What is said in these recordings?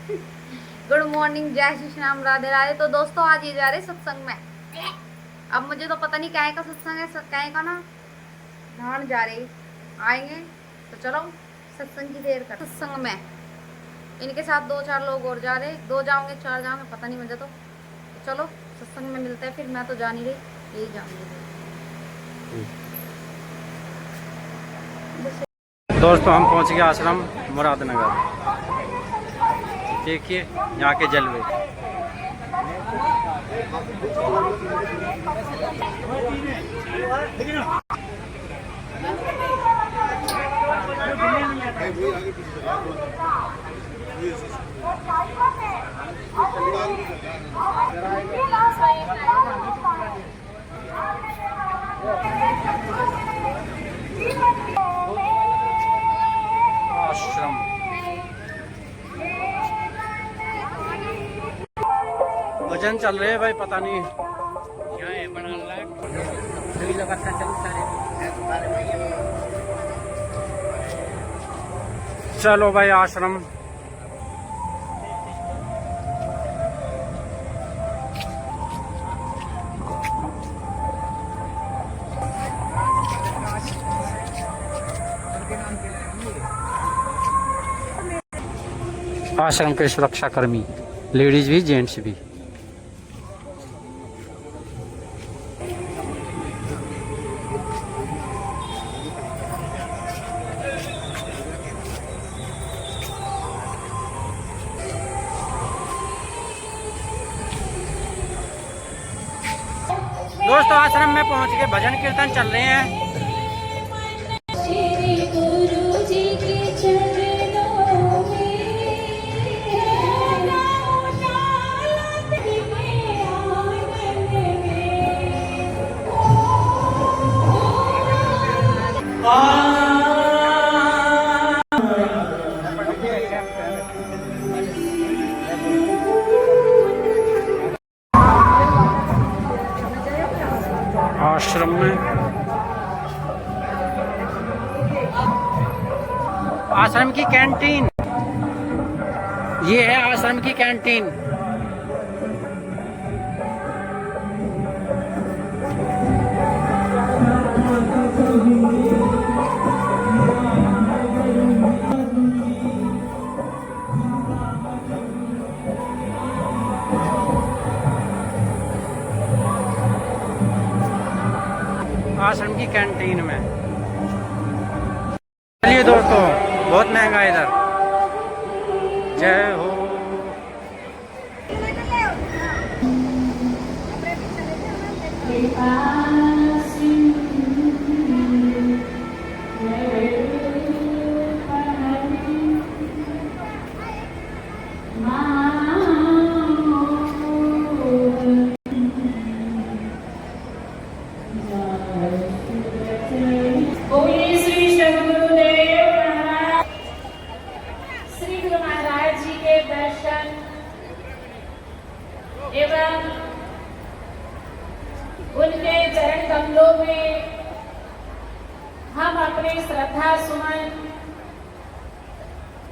Good morning, जय श्री श्याम, राधे राधे। तो दोस्तों आज ये जा रहे सत्संग में। अब मुझे तो पता नहीं क्या का सत्संग है, क्या का ना धान जा रहे आएंगे तो चलो सत्संग की देर कर। सत्संग में इनके साथ 2-4 लोग और जा रहे, 2 जाओगे 4 जाओगे पता नहीं मुझे तो चलो सत्संग में मिलते हैं। फिर मैं तो जा नहीं रही, यही जाऊंगी। दोस्तों हम पहुंच गए आश्रम मुरादनगर। देखिए यहाँ के जलवे। आश्रम भजन चल रहे हैं भाई, पता नहीं क्या है बना चलो भाई आश्रम। आश्रम के सुरक्षा कर्मी, लेडीज भी जेंट्स भी। दोस्तों आश्रम में पहुंच के भजन कीर्तन चल रहे हैं। आश्रम में आश्रम की कैंटीन, ये है आश्रम की कैंटीन। आश्रम की कैंटीन में चलिए दोस्तों, बहुत महंगा है इधर। जय हो। एवं उनके चरण कमलों में हम अपने श्रद्धा सुमन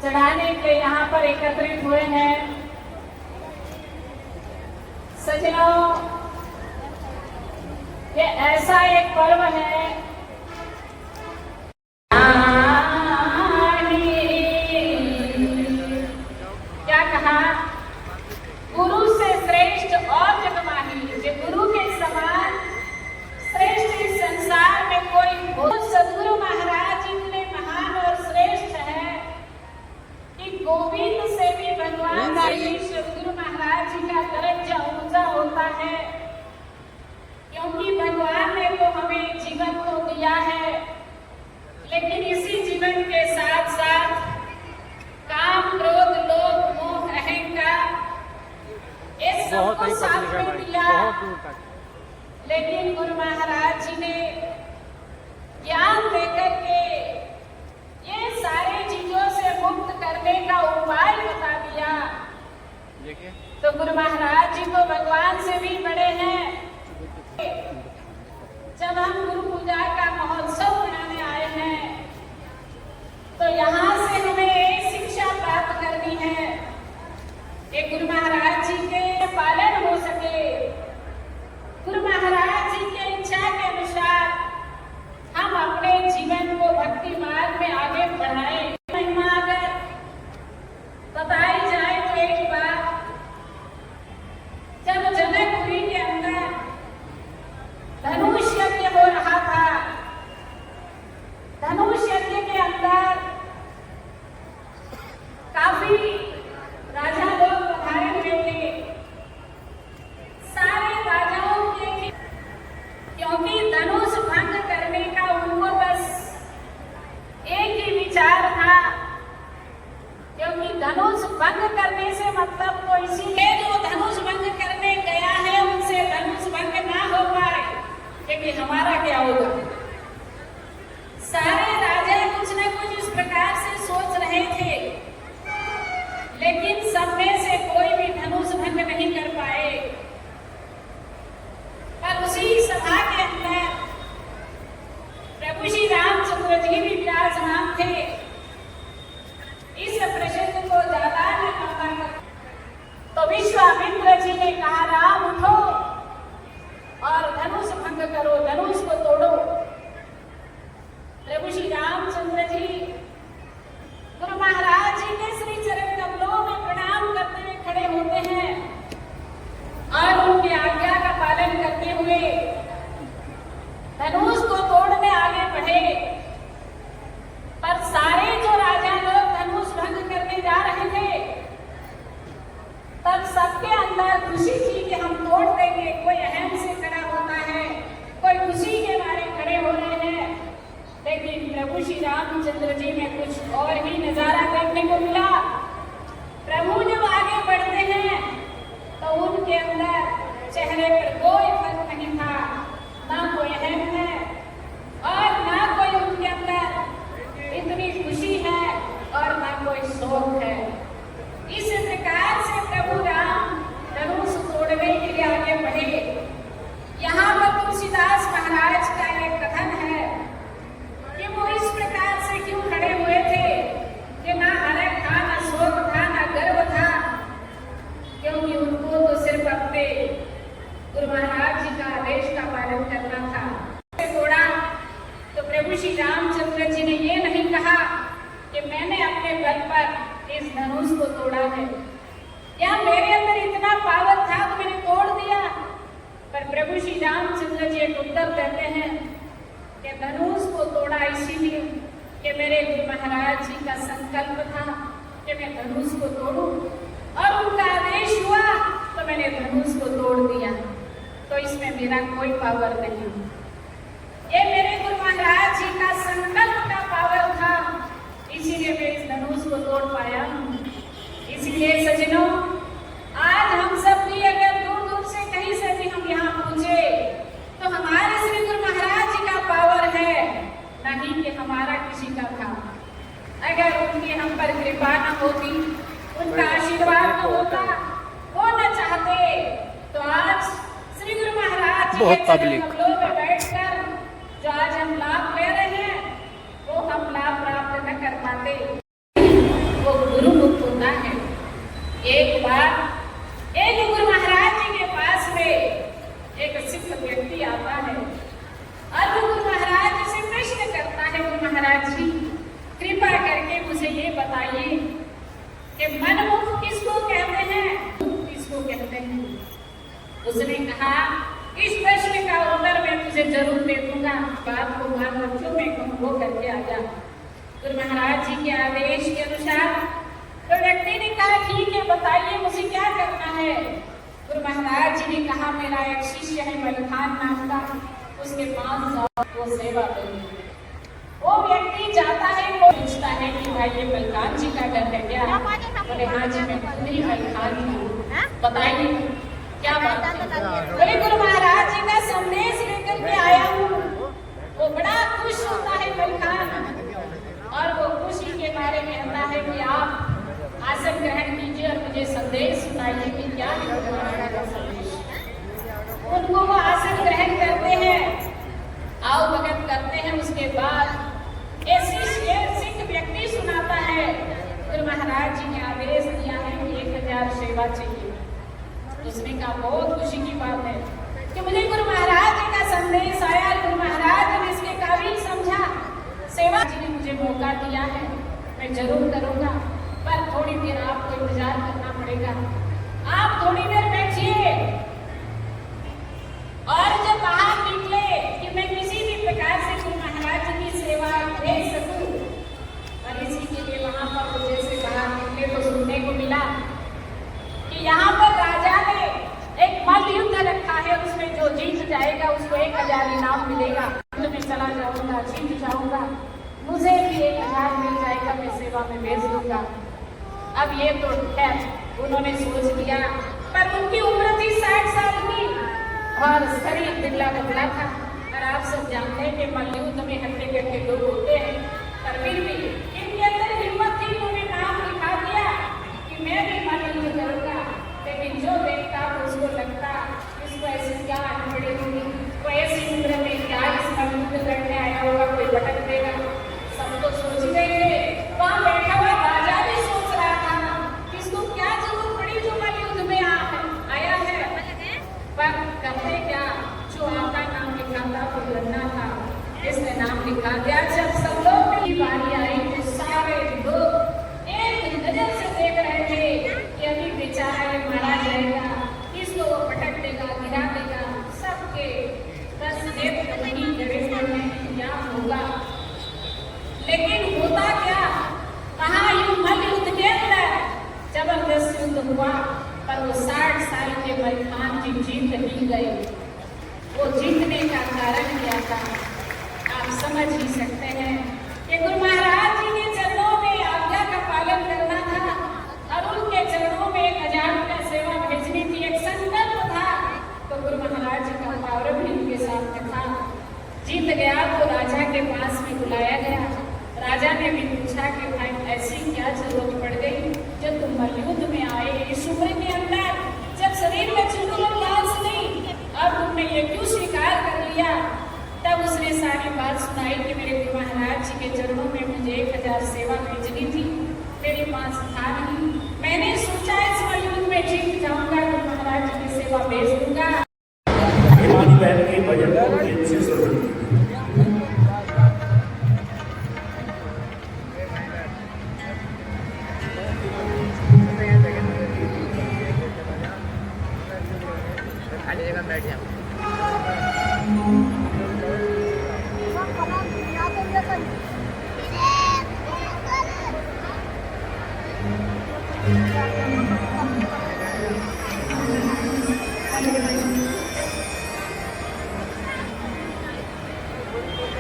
चढ़ाने के यहाँ पर एकत्रित हुए हैं। सज्जनों, ये ऐसा एक पर्व है, क्या कहा, गुरु से श्रेष्ठ और जगमाही, जो गुरु के समान श्रेष्ठ इस संसार में कोई हो। सदगुरु महाराज इतने महान और श्रेष्ठ है कि गोविंद से भी भगवान श्री सदगुरु महाराज जी का दर्जा ऊंचा होता है, क्योंकि भगवान ने तो हमें जीवन को दिया है, लेकिन इसी जीवन के साथ साथ काम, क्रोध, लोभ, मोह, अहंकार इस सबको साथ में दिया। लेकिन गुरु महाराज जी ने ज्ञान देकर के ये सारे चीजों से मुक्त करने का उपाय बता दिया। तो गुरु महाराज जी को भगवान से भी बड़े हैं। जब हम गुरु पूजा का महोत्सव मनाने आए हैं तो यहाँ से हमें एक शिक्षा प्राप्त करनी है काफी राजा लोग पधारे हुए थे। सारे राजाओं के, क्योंकि धनुष भंग करने का उनको बस एक ही विचार था, क्योंकि धनुष भंग करने से मतलब तो इसीलिए जो धनुष भंग करने गया है उनसे धनुष भंग ना हो पाए, क्योंकि हमारा क्या होगा। सारे राजा कुछ न कुछ इस प्रकार से सोच रहे थे, लेकिन सब में से कोई भी धनुष भंग नहीं कर पाए। पर उसी सभा के अंदर प्रभु श्री रामचंद्र जी भी विराजमान थे। इस प्रसंग को ज्यादा न लंबा कर, तो विश्वामित्र जी ने कहा, राम उठो और धनुष भंग करो, धनुष को तोड़ो। प्रभु श्री रामचंद्र जी गुरु महाराज जी के श्री चरण कमलों में प्रणाम करते हुए खड़े होते हैं और उनकी आज्ञा का पालन करते हुए धनुष को तोड़ने आगे बढ़े। पर सारे जो राजा लोग धनुष भंग करने जा रहे थे, तब सबके अंदर खुशी थी कि हम तोड़ देंगे। कोई अहम से खड़ा होता है, कोई खुशी के मारे खड़े हो रहे हैं। लेकिन प्रभु श्री रामचंद्र जी में कुछ और ही नजारा देखने को मिला। प्रभु जब आगे बढ़ते हैं तो उनके अंदर चेहरे पर कोई फर्क नहीं था, ना कोई अहम है और ना कोई उनके अंदर इतनी खुशी है और ना कोई शोक है। इस प्रकार से प्रभु राम धनुष तोड़ने के लिए आगे बढ़े। यहाँ पर तुलसीदास महाराज का एक कथन है कि वो इस प्रकार से क्यों खड़े हुए थे कि ना हरक था, ना शोक था, ना गर्व था, क्योंकि उनको तो सिर्फ अपने गुरु महाराज जी का आदेश का पालन करना था। तोड़ा तो प्रभु श्री रामचंद्र जी ने ये नहीं कहा कि मैंने अपने बल पर इस धनुष को तोड़ा है या मेरे अंदर इतना पावर था तो मैंने तोड़ दिया। पर प्रभु श्री रामचंद्र जी एक उत्तर देते हैं कि धनुष को तोड़ा इसीलिए कि मेरे गुरु महाराज जी का संकल्प था कि मैं धनुष को तोड़ूं और उनका आदेश हुआ तो मैंने धनुष को तोड़ दिया। तो इसमें मेरा कोई पावर नहीं, ये मेरे गुरु महाराज जी का संकल्प का पावर था, इसीलिए मैं इस धनुष को तोड़ पाया। इसलिए सज्जनों, आज हम सब भी अगर दूर दूर से कहीं से भी हम यहाँ पहुंचे तो हमारे श्री गुरु महाराज जी का पावर है, नहीं कि हमारा किसी का था। अगर उनकी हम पर कृपा न होती, उनका आशीर्वाद न होता, वो न चाहते, तो आज श्री गुरु महाराज जी के कमलों में बैठकर जो आज हम लाभ ले रहे हैं वो हम लाभ प्राप्त न कर पाते। वो गुरु मुक्त होता है। एक बार एक गुरु महाराज जी के पास में एक सिख व्यक्ति आता है और वो गुरु महाराज जी से प्रश्न करता है, गुरु महाराज जी कृपा करके मुझे ये बताइए कि मनमुख किसको कहते हैं, किसको कहते हैं। उसने कहा, इस प्रश्न का उत्तर मैं तुझे जरूर दे दूंगा, बात को मान रखो, मैं कहूँ वो करके आ जा। गुरु महाराज जी के आदेश के अनुसार तो व्यक्ति ने कहा, ठीक है बताइए मुझे क्या करना है। गुरु महाराज जी ने कहा, मेरा एक शिष्य है मलखान नाम का, उसके पास जाओ, वो सेवा करेंगे। वो व्यक्ति जाता है, वो पूछता है कि भाई ये मलखान जी का घर है क्या? बोले हाँ जी मैं खुद ही मलखान हूँ, बताइए क्या बात है। बोले गुरु महाराज जी का संदेश लेकर के आया हूँ। वो बड़ा खुश होता है मलखान और वो खुशी के बारे में कहता है कि आप आसन ग्रहण कीजिए और मुझे संदेश सुनाइए कि क्या है गुरु महाराज का संदेश। उनको वो आसन ग्रहण करते हैं, आओ भगत करते हैं। उसके बाद ऐसी सिख व्यक्ति सुनाता है, गुरु महाराज जी ने आदेश दिया है कि 1000 सेवा चाहिए। उसने कहा बहुत खुशी की बात है कि मुझे गुरु महाराज जी का संदेश आया, गुरु महाराज ने इसके काबिल समझा, सेवा जी ने मुझे मौका दिया है, मैं जरूर करूंगा, पर थोड़ी देर आपको इंतजार करना पड़ेगा। आप थोड़ी देर बैठिए और जब बाहर निकले कि मैं किसी भी प्रकार से गुरु महाराज जी की सेवा दे सकूं, और इसी के लिए वहां पर जैसे बाहर निकले तो ये तो खैर उन्होंने सोच लिया, पर उनकी उम्र थी 60 साल की और शरीर दुबला पतला था। और आप सब जानते हैं कि मलयुद्ध में हट्टे कट्टे लोग होते हैं, पर फिर भी इनके अंदर हिम्मत थी। उन्होंने नाम लिखा दिया कि मैं भी मलयुद्ध करूंगा। लेकिन जो देखता उसको लगता इसको ऐसी क्या अनपढ़ी होगी, कोई ऐसी उम्र में क्या इस मलयुद्ध करने आया होगा, कोई भटक देगा। सब तो सोच रहे थे, वहां बैठा हुआ राजा भी सोच रहा था कि इसको क्या जरूरत पड़ी जो मलयुद्ध में आया है। पर करते क्या, जो आपका नाम लिखा था वो लड़ना था, इसने नाम लिखा दिया। जब सब लोग की बारी आई तो सारे लोग एक नजर से देख रहे थे कि अभी बेचारा ये मारा जाएगा, इसको वो पटक देगा, गिरा देगा। सबके बस नेत्र वहीं गड़े हुए हैं, क्या होगा। लेकिन होता क्या, महायुद्ध मलयुद्ध के अंदर जबरदस्त युद्ध हुआ, पर वो 60 साल के मलिखान जी जीत ही गए। वो जीतने का कारण क्या था, आप समझ ही सकते हैं कि गुरु महाराज जी के चरणों में आज्ञा का पालन करना था और उनके चरणों में 1000 रुपया सेवा भेजनी थी, एक संकल्प था। तो गुरु महाराज जी का पावर भी उनके साथ था। जीत गया तो राजा के पास में बुलाया गया। राजा ने भी पूछा कि भाई ऐसी क्या जरूरत पड़ गई जो तुम मलयुद्ध में आए इस उम्र के अंदर, जब शरीर में चुटुल लाश नहीं, अब तुमने ये क्यों स्वीकार कर लिया। तब उसने सारी बात सुनाई कि मेरे गुरु महाराज जी के चरणों में मुझे 1000 सेवा भेजनी थी, मेरे पास था नहीं। मैंने सोचा इस मलयुद्ध में जीत जाऊंगा, गुरु महाराज जी की सेवा भेज दूंगा। हिमानी बहन के भजन को प्रेम से सुनो। बैठ जाओ।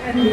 जी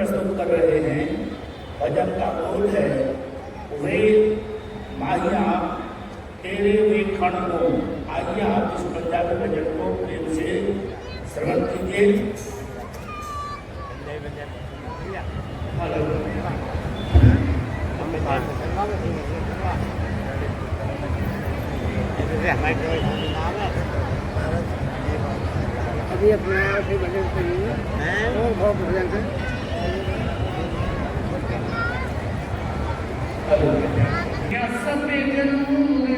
प्रस्तुत कर रहे हैं। भजन का बोल है, वे माहिया तेरे वे क्षण को। आइए आप इस पंजाबी भजन को प्रेम से श्रवण कीजिए। अभी अपने आप ही भजन करिए और बहुत भजन से क्या सब जरूर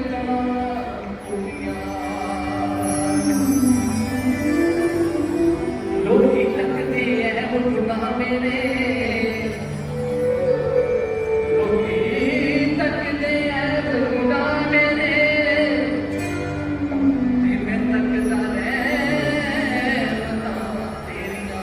लोग लगते हैं वो गुनाह मेरे, लोग तकते हैं वो गुनाह मेरे, मैं तकता है बता तेरिया।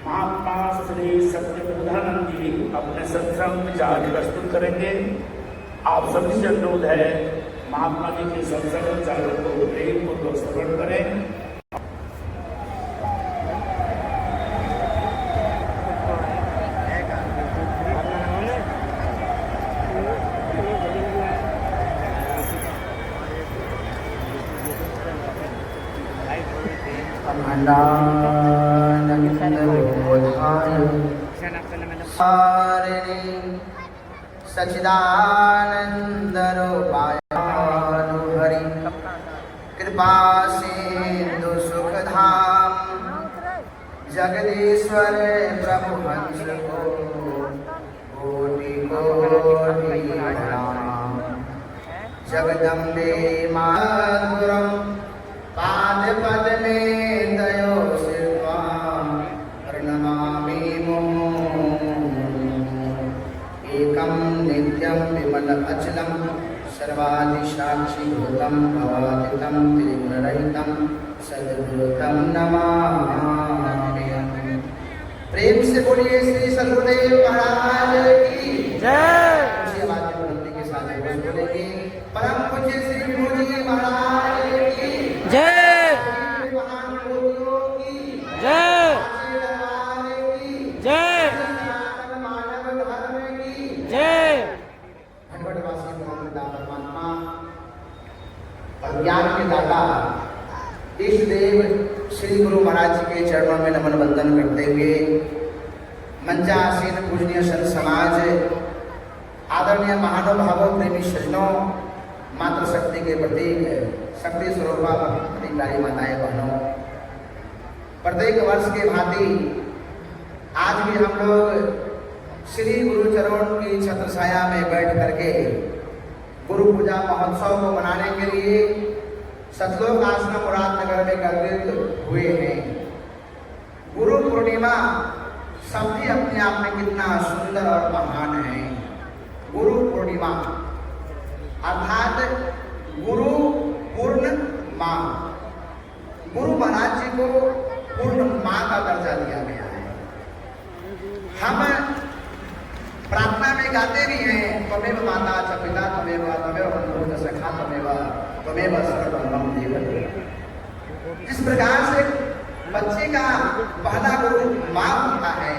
महात्मा श्री सत्यबोधानंद जी अपने सत्संग विचार प्रस्तुत करेंगे। आप सभी से अनुरोध है महात्मा जी के सत्संग विचारों को प्रेम पूर्वक श्रवण करें। सच्चिदानंदरूपाय हरि कृपा सिंधु सुखधाम जगदीश्वर प्रभु हंस को कोटि कोटि प्रणाम। जगदम्बे मातुरम पाद पद में दयो शिवा प्रणमामि एकम नित्यम विमल अचलम सर्वादि साक्षी भूतम भवातीतम त्रिगुणरहितम सद्गुरुतम नमामि। प्रेम से बोलिए श्री सद्गुरुदेव महाराज की जय। उसी आवाज में बुलंदी के साथ बोलेंगे परम पूज्य श्री विभू जी महाराज की जय महान योगियों की जय जय मानव धर्म की जय। भटभटवासी परमात्मा और ज्ञान के दाता इष्ट देव श्री गुरु महाराज जी के चरणों में नमन वंदन करते हुए मंचासीन पूजनीय संत समाज, आदरणीय महानुभावों, प्रेमी सज्जनों, मातृशक्ति के प्रतीक शक्ति स्वरूपा प्यारी माताएं बहनों, प्रत्येक वर्ष के भांति आज भी हम लोग श्री गुरु चरण की छत्रछाया में बैठ करके गुरु पूजा महोत्सव को मनाने के लिए सतलोक आश्रम मुरादनगर में एकत्रित हुए हैं। गुरु पूर्णिमा शब्द अपने आप में कितना सुंदर और महान है। गुरु पूर्णिमा अर्थात गुरु पूर्ण माँ, गुरु महाराज जी को पूर्ण माँ का दर्जा दिया गया है। हम प्रार्थना में गाते भी हैं त्वमेव माता च पिता त्वमेव बंधु च सखा त्वमेव सर्वं देवते। जिस प्रकार से बच्चे का पहला गुरु माँ होता है,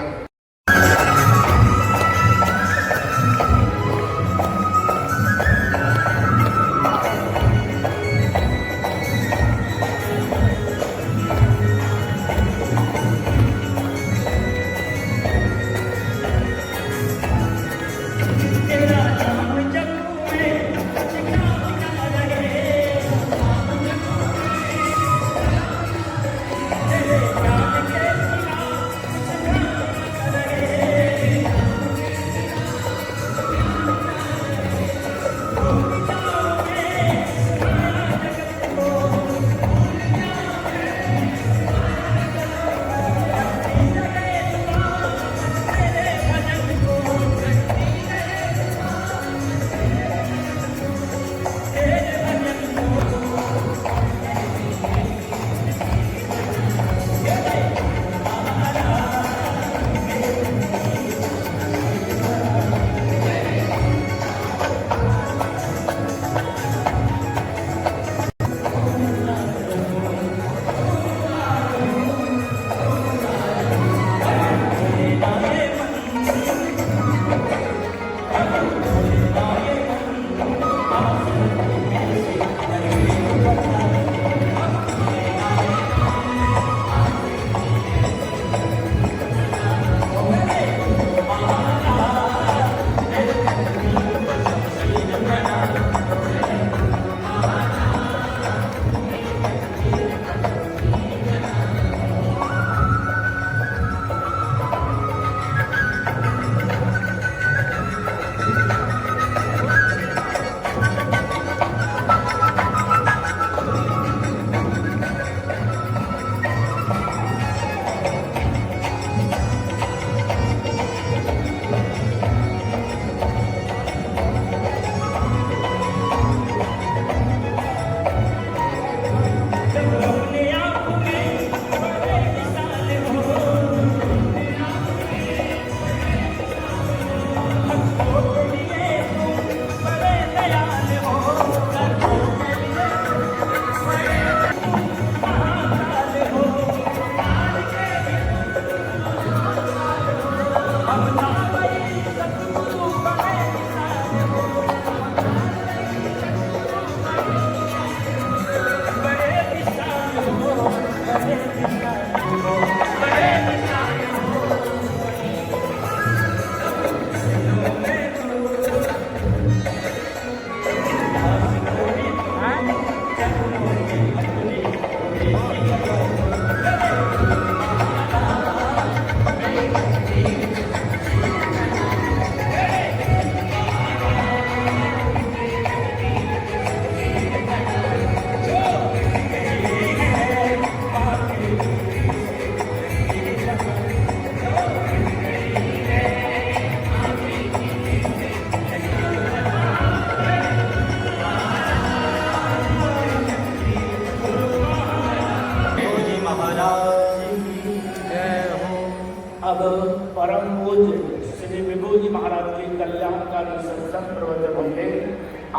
अब परम पूज्य श्री विभू जी महाराज के कल्याणकारी सत्संग प्रवचन होंगे।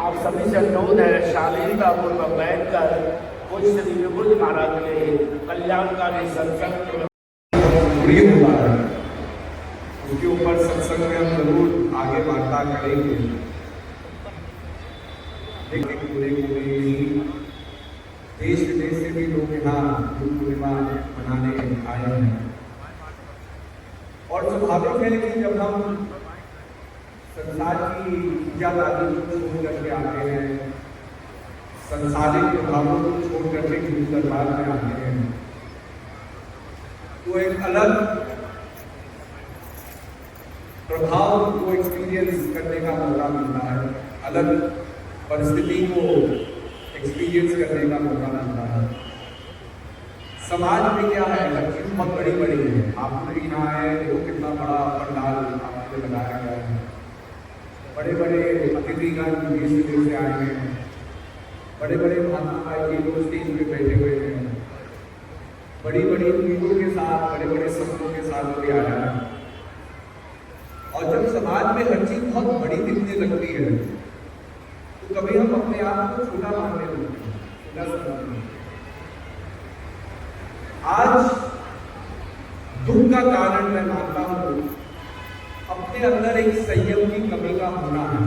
आप सभी से अनुरोध है शालीनता पूर्वक बैठकर पूज्य श्री विभू जी महाराज के कल्याणकारी सत्संग प्रिय होता है उसके ऊपर सत्संग में हम जरूर आगे वार्ता करेंगे। लेकिन पूरे देश विदेश से भी लोग यहाँ गुरु पूर्णिमा मनाने आए हैं और स्वाभाविक है कि जब हम संसार की पूजा-दादी को छोड़ करके आते हैं, संसारिक प्रभावों को छोड़ करके गुरु दरबार में आते हैं, तो एक अलग प्रभाव को एक्सपीरियंस करने का मौका मिलता है, अलग परिस्थिति को एक्सपीरियंस करने का मौका मिलता है। समाज में क्या है, हर चीज बहुत बड़ी बड़ी है। आप लोग यहाँ आए देखो कितना बड़ा पंडाल आपने लगाया गया है, बड़े बड़े अतिथिगण देश विदेश से आए हैं, बड़े बड़े महात्मा के लोग स्टेज पे बैठे हुए हैं, बड़ी बड़ी उम्मीदों के साथ, बड़े बड़े सपनों के साथ कोई आया है। और जब समाज में हर चीज बहुत बड़ी दिखने लगती है तो कभी हम अपने आप को छोटा मानने लगते हैं, छोटा समझते हैं। आज दुख का कारण मैं मानता हूं अपने अंदर एक संयम की कमी का होना है।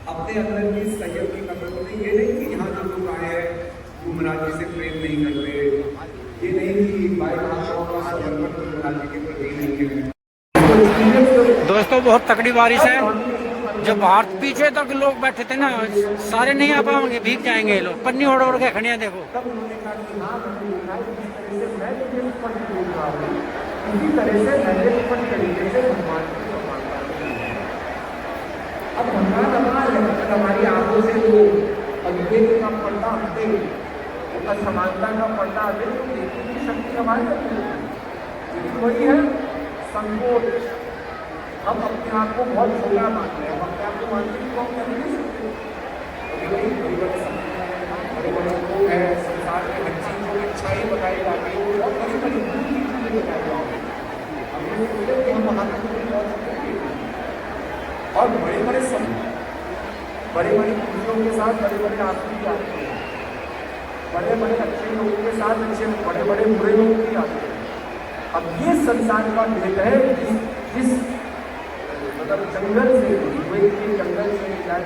अपने अंदर की संयम की कमी होती, ये नहीं कि यहाँ जो लोग आए हैं वो महाराज जी से प्रेम नहीं करते, ये नहीं कि भाई भाषाओं का समर्पण महाराज जी के प्रति नहीं है। दोस्तों बहुत तकड़ी बारिश है। जब बाहर पीछे तक लोग बैठे थे ना, सारे नहीं आ पाएंगे, भीग जाएंगे ये लोग, पन्नी ओढ़ ओढ़ के खड़े हैं। देखो इसी तरह से नैतिक तरीके से भगवान की समानता अब भगवान हमारी आंखों से वो अद्वैत का पर्दा हटे, असमानता का पर्दा हटे, तो देखने की शक्ति हमारे अंदर वही है संकोच। हम अपने आप को बहुत छोटा मानते हैं, हम अपने आप को मानते हैं, हम कर नहीं सकते। बड़े बड़े लोग हैं संसार में, हर चीज को अच्छाई बताई जाती है, बहुत बड़ी बड़ी चीजें बताई जाती है। हमने सोचे कि हम वहाँ तक नहीं पहुँच सकते और बड़े बड़े खुशियों के साथ बड़े बड़े आंसू भी आते हैं, बड़े बड़े अच्छे लोगों के साथ अच्छे बड़े बड़े बुरे लोग भी आते हैं। अब ये संसार का भेद है जिस मतलब जंगल से, द्वैत के जंगल से जाए,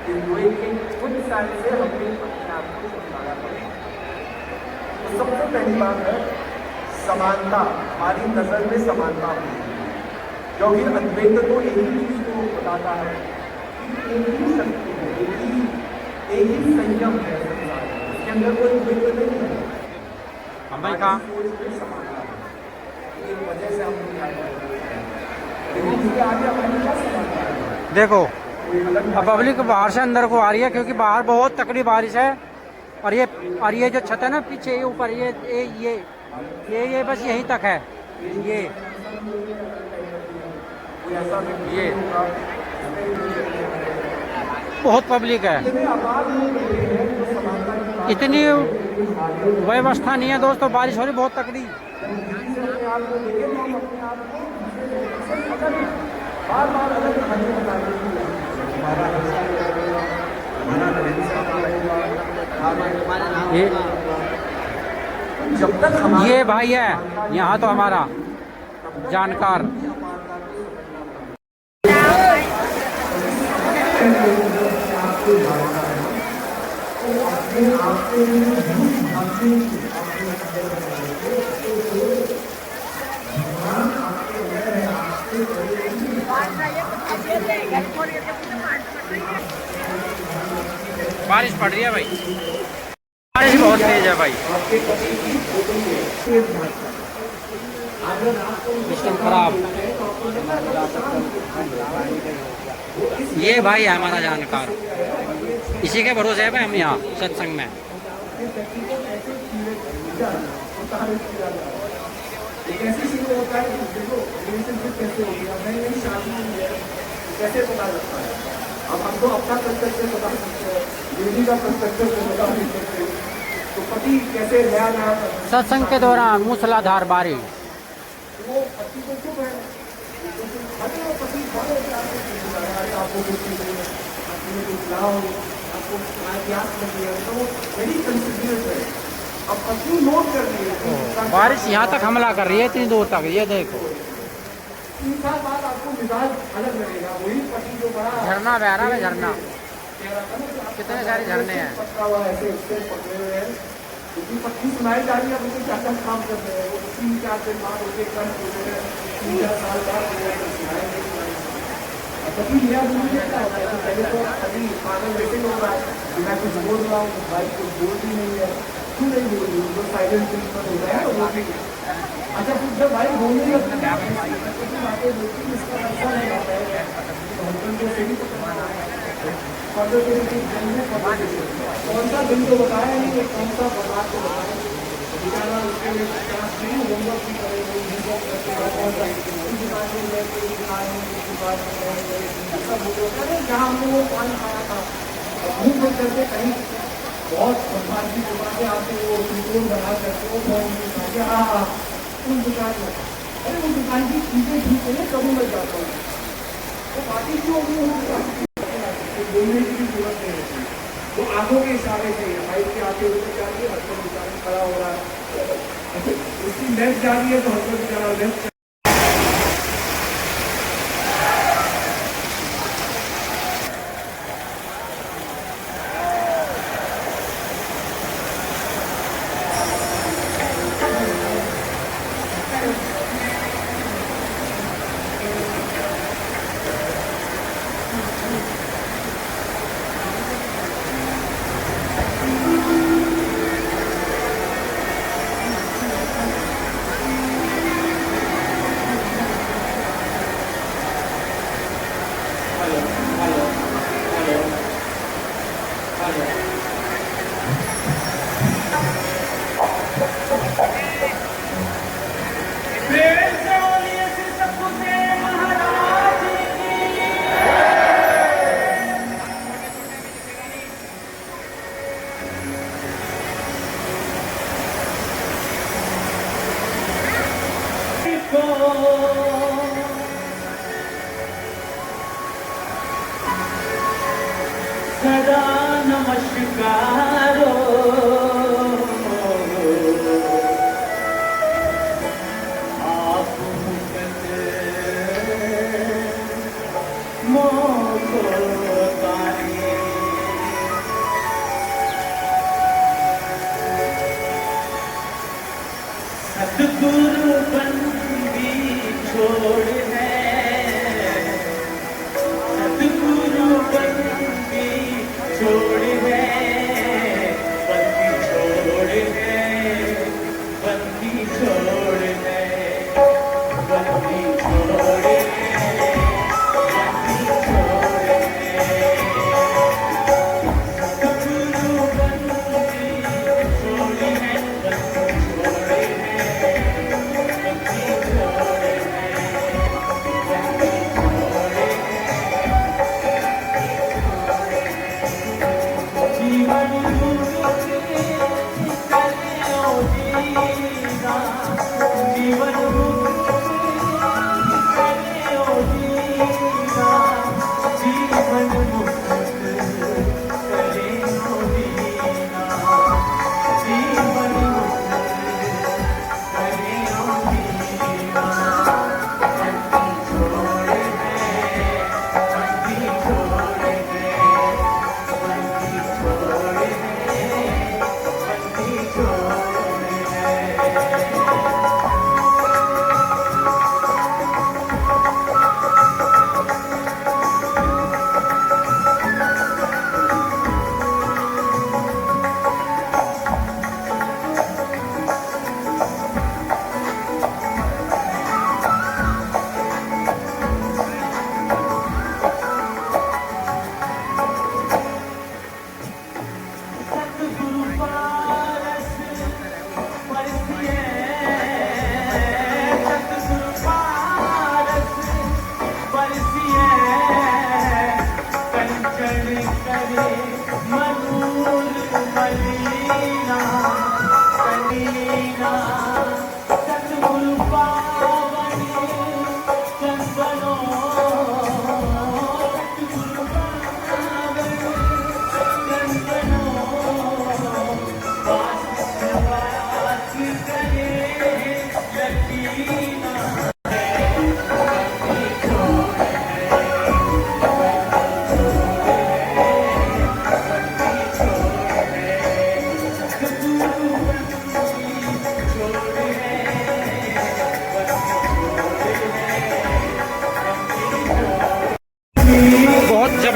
इस द्वैत के कुछ साल से हमें अपने आप को छुटकारा पड़ेगा। तो सबसे पहली बात है समानता, हमारी नजर में समानता होगी, क्योंकि अद्वैत तो एक ही चीज को बताता है कि एक ही शक्ति है, एक ही संयम है संसार में, इसके अंदर कोई द्वैत नहीं है। हम भाई कहाँ समानता एक वजह से हम लोग लेकिन इसके आगे हमारी क्या समानता है? देखो अब पब्लिक बाहर से अंदर को आ रही है, क्योंकि बाहर बहुत तकड़ी बारिश है। और ये जो छत है ना पीछे ऊपर, ये बस यहीं तक है। ये बहुत पब्लिक है, इतनी व्यवस्था नहीं है दोस्तों। बारिश हो रही बहुत तकड़ी। जब तक ये भाई है यहाँ तो हमारा जानकार। बारिश पड़ रही है भाई, बारिश बहुत तेज है भाई, सिस्टम खराब। ये भाई है हमारा जानकार, इसी के भरोसे है भाई हम यहाँ सत्संग में। कैसे पता लगता है? अब हम तो अपना पर्सपेक्टिव बता सकते हैं, दीदी का पर्सपेक्टिव बता नहीं सकते। तो पति कैसे नया सत्संग के दौरान मूसलाधार बारिश, तो वो पति को चुप है, अरे वो पति बड़े प्यार से पूछता है, अरे आपको कुछ चाहिए, आपने कुछ लाओ, आपको प्यास लगी है, तो वो वेरी कंसिडरेट है। अब पत्नी नोट कर रही है, बारिश यहाँ तक हमला कर रही है, इतनी दूर तक, ये देखो 3 साल बाद आपको मिजाज अलग लगेगा। वही पति जो बड़ा झरना बह रहा है, झरना कह रहा था ना कि आप कितने सारे झरने हैं। पकड़ा हुआ ऐसे उससे पकड़े हुए हैं, क्योंकि पत्नी सुनाई जा रही है, उनको क्या क्या काम कर रहे हैं, वो 3-4 दिन बाद उनके कम हो रहे हैं, 3-4 साल बाद सुनाएंगे। पति मेरा दूर रहता है, तो पहले तो अभी पागल वैसे हो रहा है कि मैं कुछ बोल रहा हूँ, भाई कुछ बोल भी नहीं है, क्यों नहीं बोल रही, जो साइलेंट पर हो रहा है वो भी। अच्छा फिर जब भाई बोलने लगती है बातें बोलती है, इसका अच्छा नहीं आता है, हस्बैंड को सही पकड़ना है, कौन सा दिन तो बताया नहीं कि कौन सा बर्बाद को बताया, बेचारा उसके लिए नहीं होमवर्क भी करेंगे, जहाँ हमने वो पानी खाया था मुँह बंद करके कहीं बहुत भगवान की दुकानें आते वो त्रिकोण बना करके वो बहुत हाँ उस दुकान में, अरे वो दुकान की चीज़ें ठीक है कभी मैं जाता हूँ, वो बाकी क्यों बोलने की भी जरूरत नहीं होती, वो आंखों के इशारे से बाइक के आगे ऊपर जा रही है, हस्बैंड दुकान में खड़ा हो रहा है, उसकी लेफ्ट जा रही है तो हस्बैंड जा रहा है लेफ्ट। सदा नमस्कारो आप मोको तारी सतगुरु बंदी छोड़ है, सतगुरु बंदी छोड़ है, बंदी छोड़ है, बंदी छोड़ है, बंदी छोड़ है, बंदी छोड़ है, सतगुरु बंदी छोड़ है, बंदी छोड़ है, बंदी छोड़ है।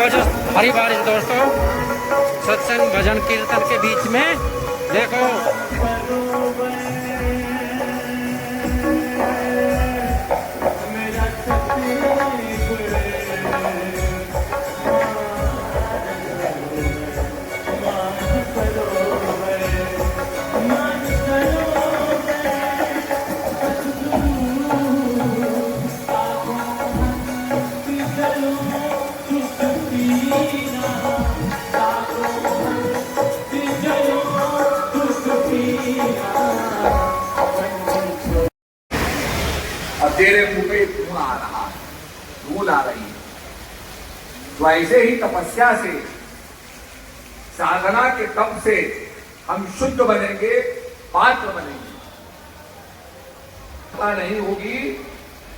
जबरदस्त हरी बारिश दोस्तों, सत्संग भजन कीर्तन के बीच में देखो। अब तेरे मुंह पे धूल आ रहा है, धूल आ रही है। तो ऐसे ही तपस्या से, साधना के तप से हम शुद्ध बनेंगे, पात्र बनेंगे। नहीं होगी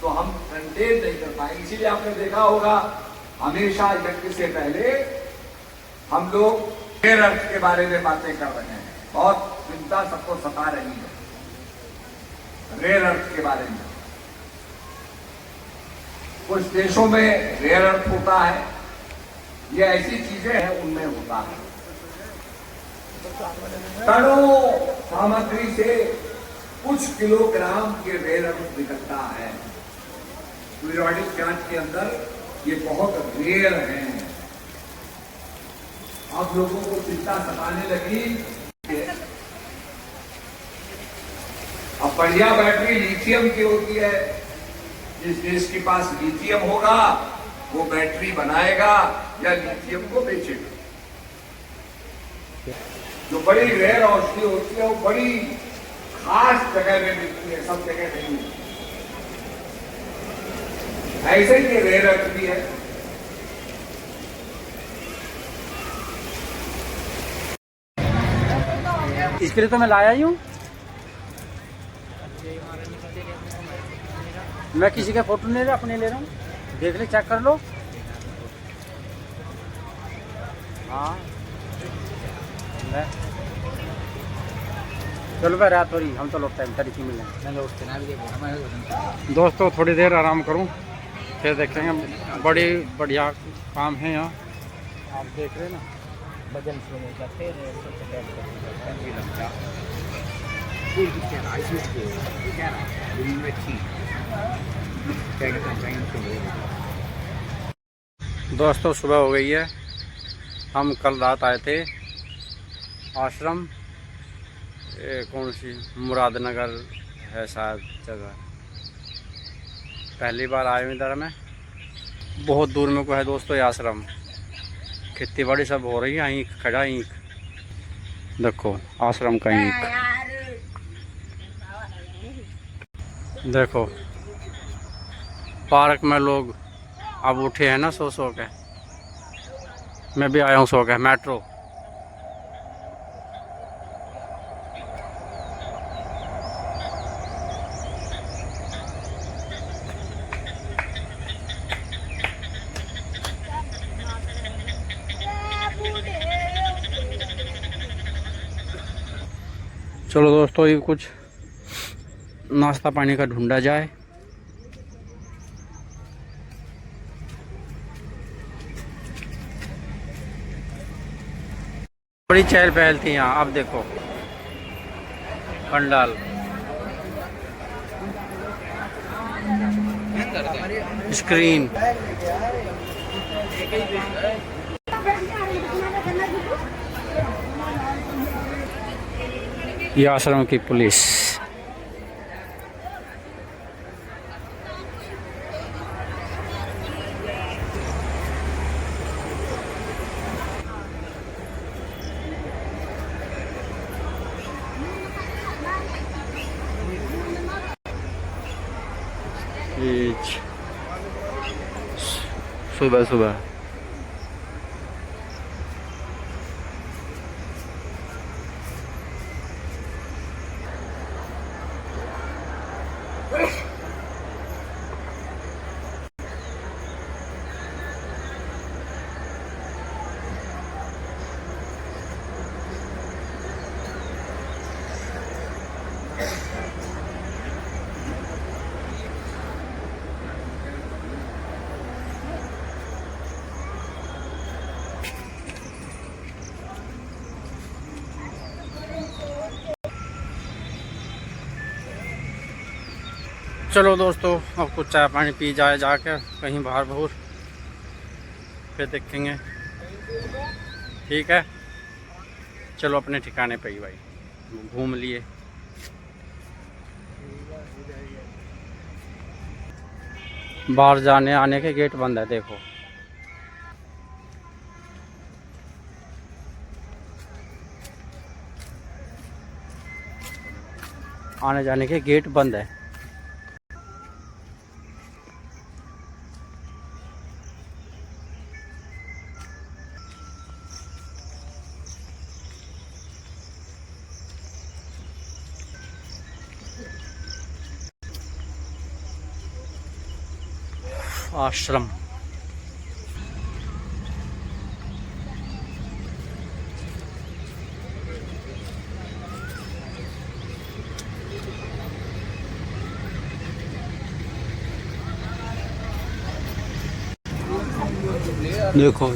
तो हम कंटेन नहीं कर पाएंगे। इसीलिए आपने देखा होगा हमेशा यज्ञ से पहले हम लोग रेयर अर्थ के बारे में बातें कर रहे हैं। बहुत चिंता सबको सता रही है रेयर अर्थ के बारे में। कुछ देशों में रेयर अर्थ होता है, ये ऐसी चीजें हैं उनमें होता है। टनों सामग्री से कुछ किलोग्राम के रेयर अर्थ निकलता है। पीरियोडिक जांच के अंदर ये बहुत रेयर हैं। अब लोगों को चिंता सताने लगी। अब बढ़िया बैटरी लिथियम की होती है। जिस देश के पास लिथियम होगा वो बैटरी बनाएगा या लिथियम को बेचेगा। जो बड़ी रेयर औषधि होती है वो बड़ी खास जगह में मिलती है, सब जगह नहीं मिलती। ऐसे ही रेयर अर्थ भी है। इसके लिए तो मैं लाया ही हूँ। मैं किसी का फोटो नहीं ले रहा, अपने ले रहा हूँ। देख ले, चेक कर लो। हाँ चलो भाई, रात हो रही, हम तो लोग टाइम तरीके मिले। दोस्तों थोड़ी देर आराम करूँ, फिर देखेंगे। बड़ी बढ़िया काम है यहाँ, आप देख रहे हैं ना। भजन सुनने का फिर दोस्तों सुबह हो गई है। हम कल रात आए थे आश्रम, कौन सी मुरादनगर है शायद जगह। पहली बार आए इधर में, बहुत दूर में को है दोस्तों ये आश्रम। खेती बाड़ी सब हो रही है, ईंख खड़ा ईंख देखो, आश्रम का ईंख देखो। पार्क में लोग अब उठे हैं ना सो के। मैं भी आया हूँ सो के। मेट्रो चलो दोस्तों, ये कुछ नाश्ता पानी का ढूंढा जाए। बड़ी चहल पहल थी यहाँ, अब देखो पंडाल, स्क्रीन। ये आश्रम की पुलिस। सुबह सुबह चलो दोस्तों, अब कुछ चाय पानी पी जाए जाके कहीं बाहर भूर, फिर देखेंगे। ठीक है, चलो अपने ठिकाने पे ही भाई, घूम लिए। बाहर जाने आने के गेट बंद है, देखो। आने जाने के गेट बंद है। आश्रम। देखो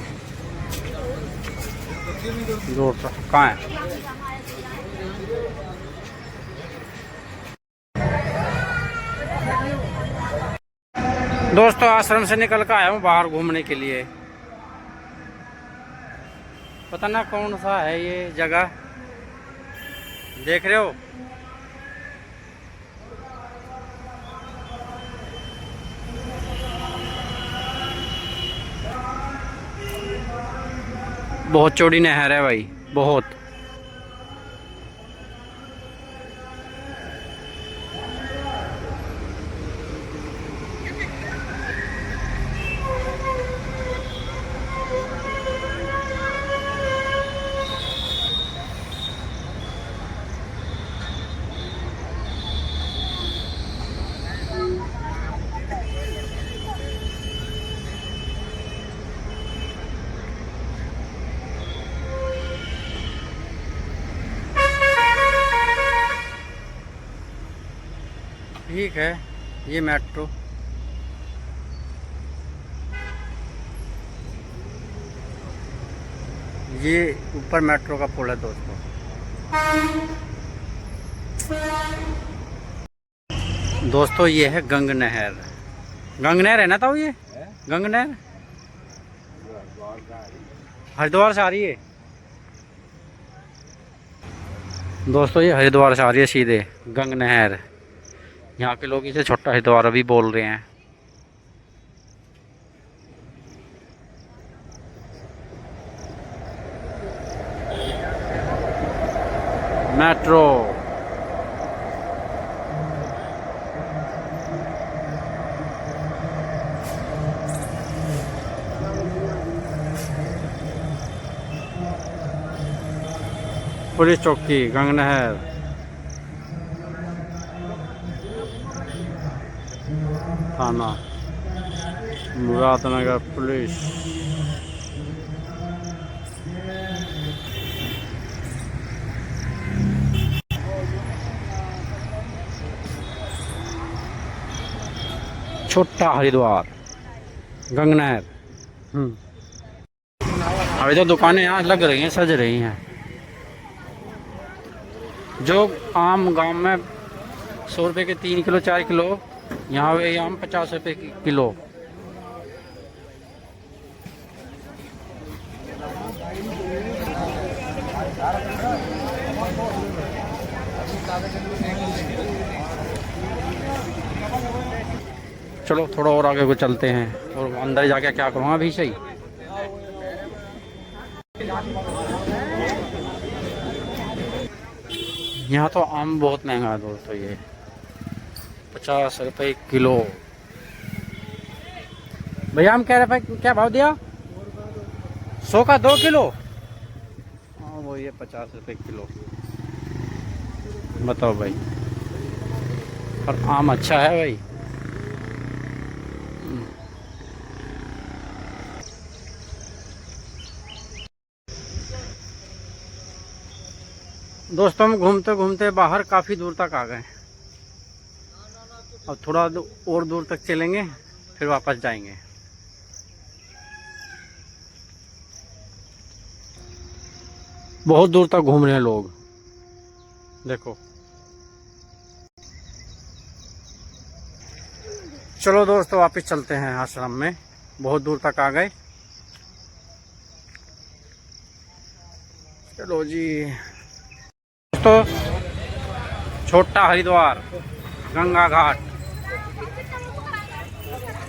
रोड कहाँ है। दोस्तों आश्रम से निकल कर आया हूँ बाहर घूमने के लिए। पता ना कौन सा है ये जगह, देख रहे हो। बहुत चौड़ी नहर है भाई, बहुत। ठीक है, ये मेट्रो। ये ऊपर मेट्रो का पुल है दोस्तों। दोस्तों ये है गंग नहर। गंग नहर है ना, तो ये गंग नहर हरिद्वार से आ रही है दोस्तों। ये हरिद्वार से आ रही है सीधे गंग नहर। यहाँ के लोग इसे छोटा हरिद्वार भी बोल रहे हैं। मेट्रो। पुलिस चौकी गंग नहर। थाना मुरादनगर पुलिस। छोटा हरिद्वार गंग नहर। अभी तो दुकानें यहाँ लग रही हैं, सज रही हैं। जो आम गांव में 100 रुपये के 3 किलो 4 किलो, यहाँ वे आम 50 रुपये किलो। चलो थोड़ा और आगे को चलते हैं, और अंदर जाके क्या करूँगा अभी सही। यहाँ तो आम बहुत महंगा है दोस्तों, ये 50 रुपये किलो। भैया हम कह रहे भाई क्या भाव दिया? 100 का 2 किलो। हाँ वो ये 50 रुपये किलो। बताओ भाई, और आम अच्छा है भाई। दोस्तों हम घूमते घूमते बाहर काफ़ी दूर तक आ गए। अब थोड़ा और दूर तक चलेंगे, फिर वापस जाएंगे। बहुत दूर तक घूम रहे हैं लोग, देखो। चलो दोस्तों वापस चलते हैं आश्रम में, बहुत दूर तक आ गए। चलो जी दोस्तों, छोटा हरिद्वार, गंगा घाट,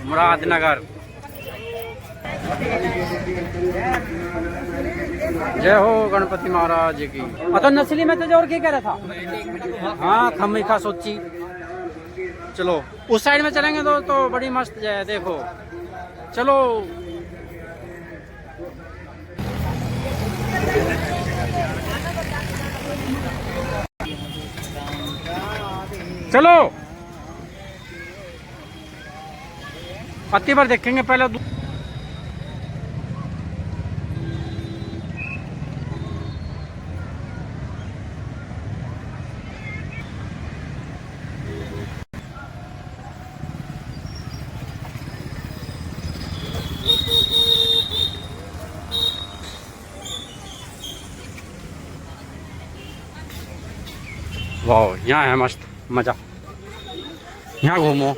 मुरादनगर। जय हो गणपति महाराज की। तो नस्ली में तो और क्या कह रहा था? हाँ खम्मी खा सोची। चलो उस साइड में चलेंगे तो बड़ी मस्त है, देखो चलो। चलो पत्ती पर देखेंगे पहले। वाह यहाँ है मस्त मजा, यहाँ घूमो।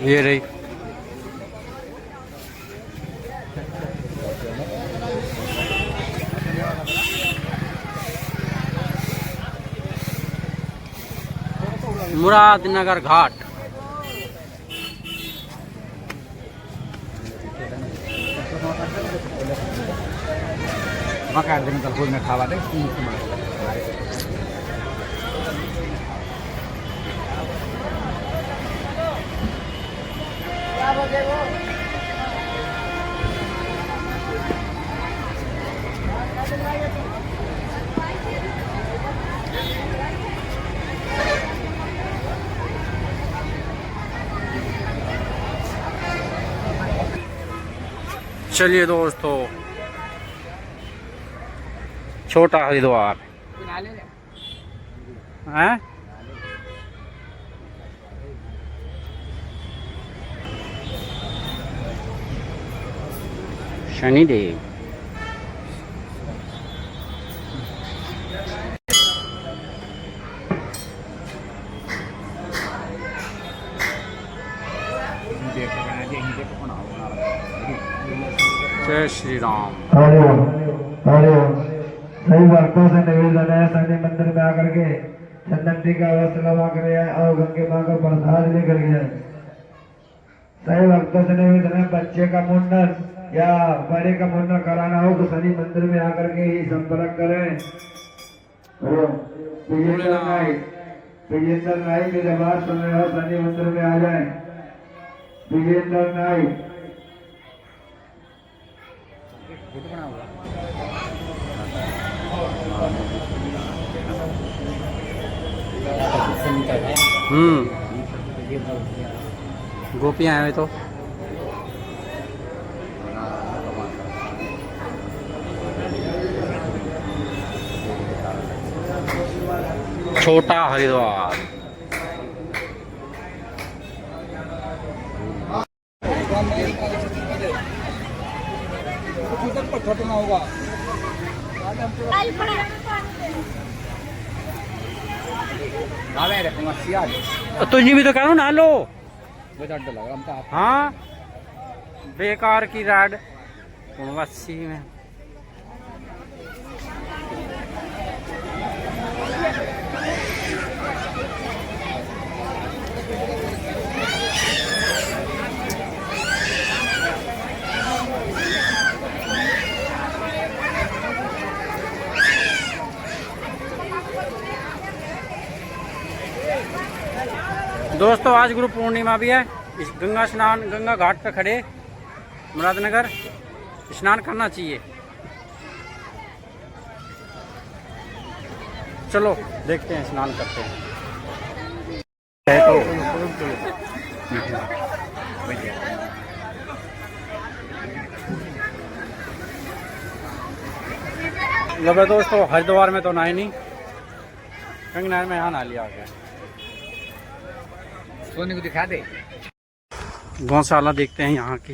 ये रही मुरादनगर घाट। मकान दिन कल में खावा दे। चलिए दोस्तों, छोटा हरिद्वार हैं। शनिदेव जय श्री राम। हरिओम हरिओम। सही भक्तों से निवेदन है, शनि मंदिर में आकर के चंदन टीका वस्त्र लगा कर और गंगे माँ का प्रसाद लेकर गए। सही भक्तों से निवेदन है, बच्चे का मुंडन या बड़े का मुंडन कराना हो तो शनि मंदिर में आकर के ही संपर्क करें। विजेंद्र नाइक मेरे बात सुन रहे हो, शनि मंदिर में आ जाए। विजेंद्र नाइक गोपियां हैं तो छोटा हरिद्वार। होगा तुझी भी तो करो ना लो। हाँ बेकार की राड 80 में। दोस्तों आज गुरु पूर्णिमा भी है। इस गंगा स्नान, गंगा घाट पे खड़े मुरादनगर स्नान करना चाहिए। चलो देखते हैं, स्नान करते हैं। लो दोस्तों, हरिद्वार में तो नहाए नहीं, गंगा में यहाँ नहा लिया गया। सोने को दिखा दे। गौशाला देखते हैं यहाँ की।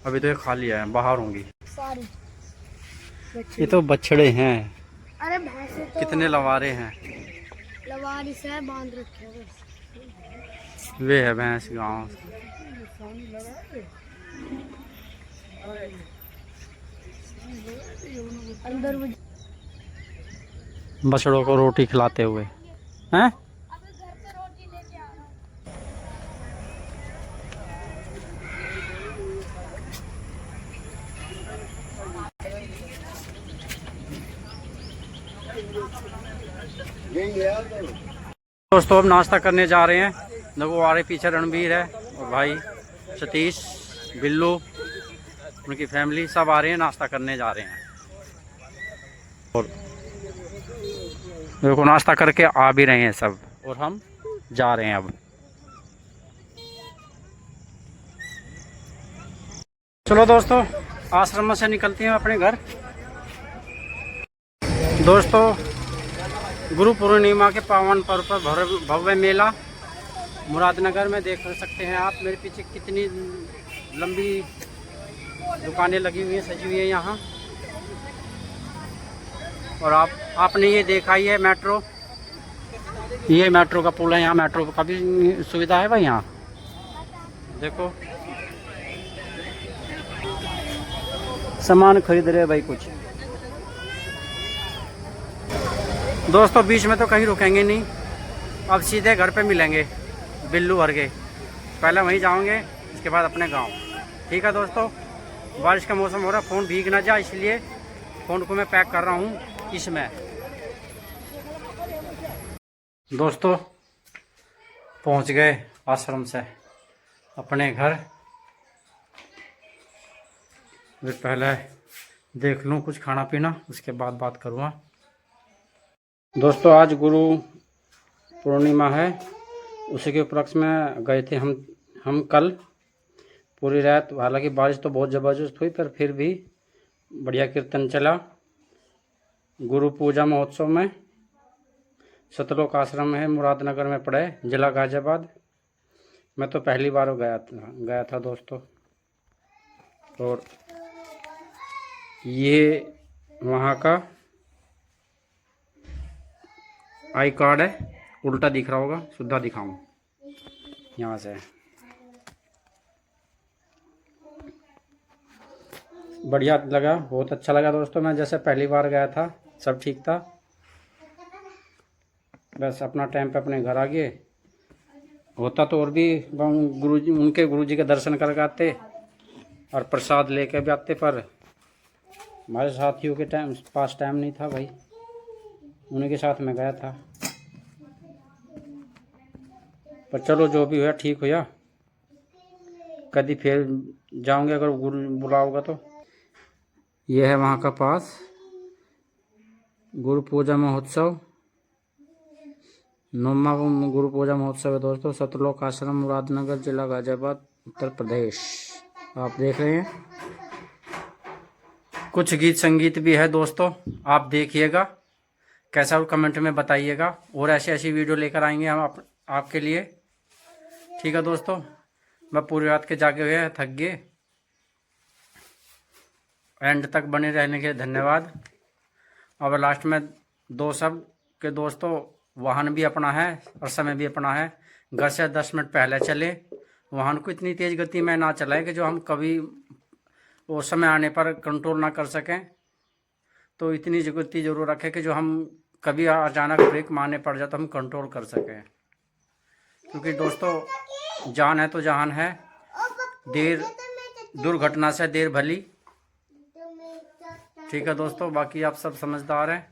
अभी तो ये खाली है, बाहर होंगी। सारी ये तो बछड़े हैं। अरे भैंसे तो कितने लवारे हैं। लवारिस है, बांध रखे हैं बस। वे है भैंस गाँव। अंदर वो बछड़ों को रोटी खिलाते हुए हैं। दोस्तों अब नाश्ता करने जा रहे हैं। देखो हमारे पीछे रणबीर है और भाई सतीश, बिल्लू, उनकी फैमिली सब आ रहे हैं, नाश्ता करने जा रहे हैं। और देखो नाश्ता करके आ भी रहे हैं सब और हम जा रहे हैं अब। चलो दोस्तों आश्रम से निकलते हैं अपने घर। दोस्तों गुरु पूर्णिमा के पावन पर्व पर भव्य मेला मुरादनगर में देख सकते हैं आप। मेरे पीछे कितनी लंबी दुकानें लगी हुई हैं, सजी हुई हैं यहाँ। और आपने ये देखा ही है मेट्रो, ये मेट्रो का पुल है। यहाँ मेट्रो का भी सुविधा है भाई। यहाँ देखो सामान खरीद रहे भाई कुछ। दोस्तों बीच में तो कहीं रुकेंगे नहीं, अब सीधे घर पे मिलेंगे बिल्लू भर के। पहले वहीं जाओगे, इसके बाद अपने गांव। ठीक है दोस्तों, बारिश का मौसम हो रहा है, फ़ोन भीग ना जाए इसलिए फ़ोन को मैं पैक कर रहा हूँ इसमें। दोस्तों पहुँच गए आश्रम से अपने घर। फिर पहले देख लूँ कुछ खाना पीना, उसके बाद बात करूँगा। दोस्तों आज गुरु पूर्णिमा है, उसी के उपलक्ष्य में गए थे हम कल पूरी रात। हालांकि बारिश तो बहुत ज़बरदस्त हुई, पर फिर भी बढ़िया कीर्तन चला। गुरु पूजा महोत्सव में सतलोक आश्रम है, मुरादनगर में पड़े, जिला गाजियाबाद। मैं तो पहली बार गया था दोस्तों। और ये वहाँ का आई कार्ड है, उल्टा दिख रहा होगा, सीधा दिखाऊं यहाँ से। बढ़िया लगा, बहुत अच्छा लगा दोस्तों। मैं जैसे पहली बार गया था, सब ठीक था। बस अपना टाइम पे अपने घर आ गए। होता तो और भी गुरुजी, उनके गुरुजी के दर्शन कर आते और प्रसाद लेके भी आते, पर हमारे साथियों के पास टाइम नहीं था भाई, उन्हीं के साथ मैं गया था। पर चलो जो भी हुआ ठीक हुआ। कभी फिर जाऊंगे अगर गुरु बुलाओगा तो। यह है वहाँ का पास गुरु पूजा महोत्सव, 9वां गुरु पूजा महोत्सव है दोस्तों। सतलोक आश्रम मुरादनगर, जिला गाजियाबाद, उत्तर प्रदेश। आप देख रहे हैं कुछ गीत संगीत भी है दोस्तों, आप देखिएगा कैसा, और कमेंट में बताइएगा। और ऐसी वीडियो लेकर आएंगे हम आपके लिए। ठीक है दोस्तों, मैं पूरी रात के जागे हुए थक गए। एंड तक बने रहने के धन्यवाद। और लास्ट में दो सब के दोस्तों, वाहन भी अपना है और समय भी अपना है। घर से 10 मिनट पहले चले, वाहन को इतनी तेज़ गति में ना चलाएं कि जो हम कभी वो समय आने पर कंट्रोल ना कर सकें। तो इतनी गति जरूर रखें कि जो हम कभी अचानक ब्रेक मारने पड़ जाए तो हम कंट्रोल कर सकें। क्योंकि दोस्तों जान है तो जहान है, देर दुर्घटना से देर भली। ठीक है दोस्तों, बाकी आप सब समझदार हैं।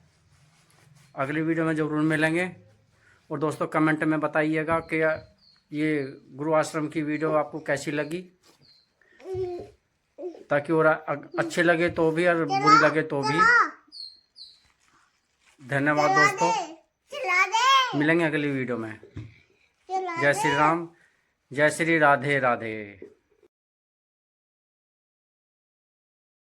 अगली वीडियो में ज़रूर मिलेंगे। और दोस्तों कमेंट में बताइएगा कि ये गुरु आश्रम की वीडियो आपको कैसी लगी, ताकि और अच्छे लगे तो भी और बुरी लगे तो भी। धन्यवाद दोस्तों, मिलेंगे अगली वीडियो में। जय श्री राम, जय श्री राधे राधे।